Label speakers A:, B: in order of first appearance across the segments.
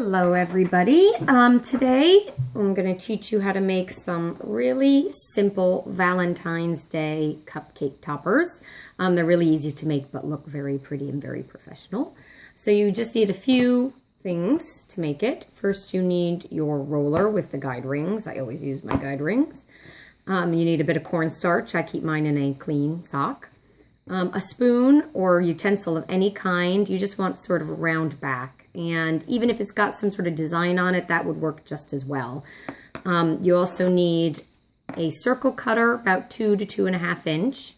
A: Hello everybody. Today I'm going to teach you how to make some really simple Valentine's Day cupcake toppers. They're really easy to make but look very pretty and very professional. So you just need a few things to make it. First you need your roller with the guide rings. I always use my guide rings. You need a bit of cornstarch. I keep mine in a clean sock. A spoon or utensil of any kind. You just want sort of a round back. And even if it's got some sort of design on it, that would work just as well. You also need a circle cutter, about 2 to 2.5 inch.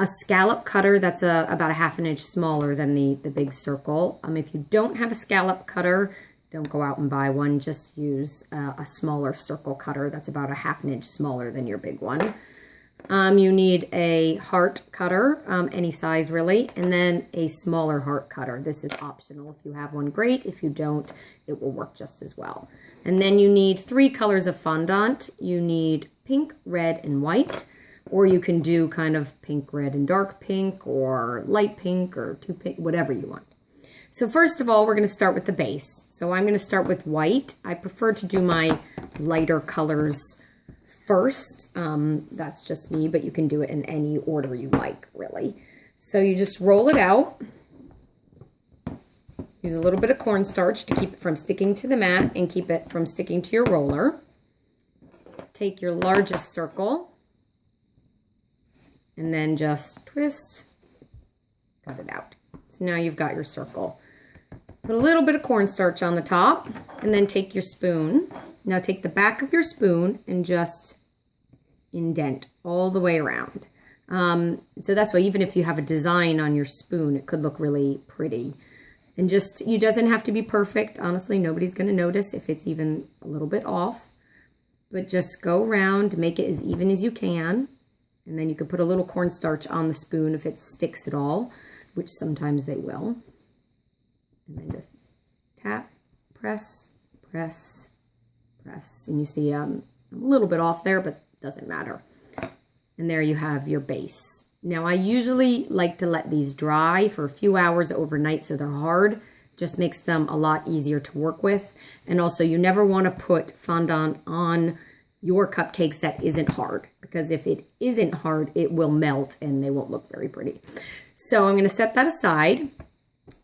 A: A scallop cutter that's about a 1/2 inch smaller than the big circle. If you don't have a scallop cutter, don't go out and buy one. Just use a smaller circle cutter that's about a 1/2 inch smaller than your big one. You need a heart cutter, any size really, and then a smaller heart cutter. This is optional. If you have one, great. If you don't, it will work just as well. And then you need 3 colors of fondant. You need pink, red, and white, or you can do kind of pink, red, and dark pink, or light pink, or 2 pink, whatever you want. So first of all, we're going to start with the base. So I'm going to start with white. I prefer to do my lighter colors first. That's just me, but you can do it in any order you like, really. So you just roll it out. Use a little bit of cornstarch to keep it from sticking to the mat and keep it from sticking to your roller. Take your largest circle and then just twist, cut it out. So now you've got your circle. Put a little bit of cornstarch on the top and then take your spoon. Now take the back of your spoon and just indent all the way around. So that's why even if you have a design on your spoon, it could look really pretty. And just, it doesn't have to be perfect. Honestly, nobody's going to notice if it's even a little bit off. But just go around, make it as even as you can. And then you could put a little cornstarch on the spoon if it sticks at all, which sometimes they will. And then just tap, press, press, press. And you see I'm a little bit off there, but doesn't matter. And there you have your base. Now I usually like to let these dry for a few hours overnight so they're hard. Just makes them a lot easier to work with. And also you never want to put fondant on your cupcakes that isn't hard, because if it isn't hard, it will melt and they won't look very pretty. So I'm going to set that aside,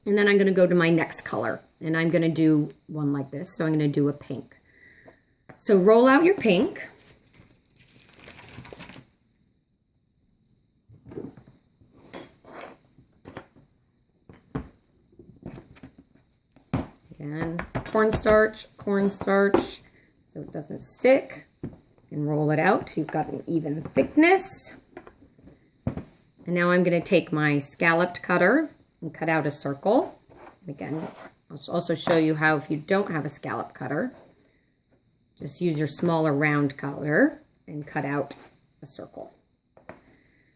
A: and then I'm going to go to my next color, and I'm going to do one like this. So I'm going to do a pink. So roll out your pink. Again, cornstarch, cornstarch, so it doesn't stick. And roll it out so you've got an even thickness. And now I'm going to take my scalloped cutter and cut out a circle. Again, I'll also show you how, if you don't have a scallop cutter, just use your smaller round cutter and cut out a circle.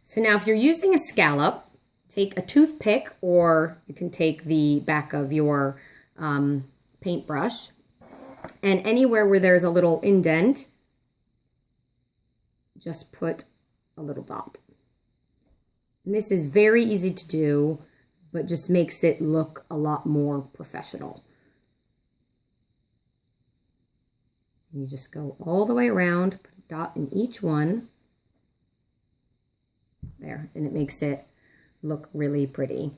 A: So now if you're using a scallop, take a toothpick, or you can take the back of your paintbrush, and anywhere where there's a little indent, just put a little dot. And this is very easy to do, but just makes it look a lot more professional. You just go all the way around, put a dot in each one. There, and it makes it look really pretty.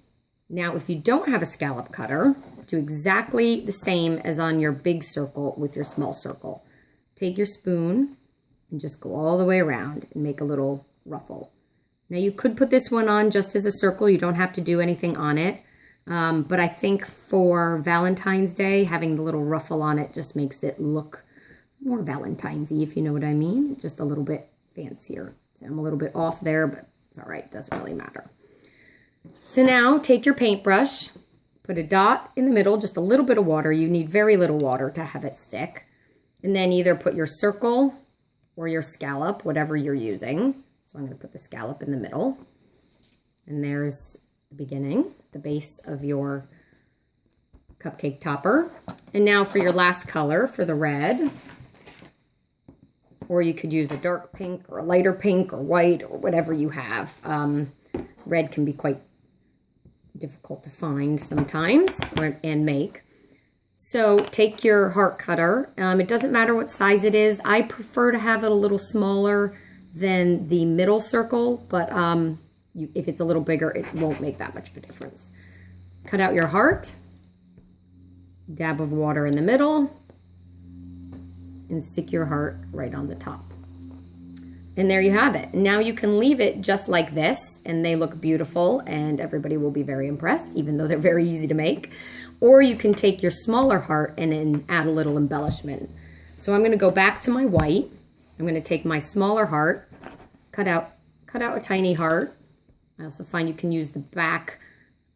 A: Now, if you don't have a scallop cutter, do exactly the same as on your big circle with your small circle. Take your spoon and just go all the way around and make a little ruffle. Now, you could put this one on just as a circle. You don't have to do anything on it. But I think for Valentine's Day, having the little ruffle on it just makes it look more Valentine's-y, if you know what I mean. Just a little bit fancier. So I'm a little bit off there, but it's all right. Doesn't really matter. So now take your paintbrush, put a dot in the middle, just a little bit of water. You need very little water to have it stick. And then either put your circle or your scallop, whatever you're using. So I'm going to put the scallop in the middle. And there's the beginning, the base of your cupcake topper. And now for your last color, for the red. Or you could use a dark pink or a lighter pink or white or whatever you have. Red can be quite difficult to find sometimes and make. So take your heart cutter. It doesn't matter what size it is. I prefer to have it a little smaller than the middle circle, but if it's a little bigger, it won't make that much of a difference. Cut out your heart, dab of water in the middle, and stick your heart right on the top. And there you have it. Now you can leave it just like this, and they look beautiful, and everybody will be very impressed, even though they're very easy to make. Or you can take your smaller heart and then add a little embellishment. So I'm going to go back to my white. I'm going to take my smaller heart, cut out a tiny heart. I also find you can use the back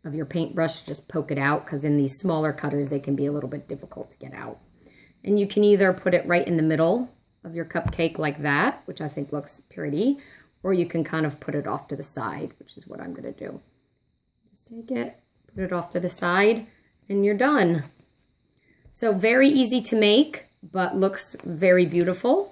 A: of your paintbrush, just poke it out, because in these smaller cutters, they can be a little bit difficult to get out. And you can either put it right in the middle of your cupcake like that, which I think looks pretty, or you can kind of put it off to the side, which is what I'm going to do. Just take it, put it off to the side, and you're done. So very easy to make, but looks very beautiful.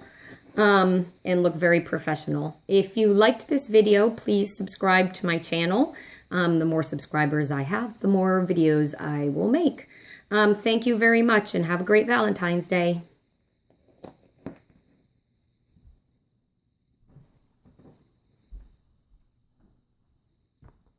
A: And look very professional. If you liked this video, please subscribe to my channel. The more subscribers I have, the more videos I will make. Thank you very much, and have a great Valentine's Day.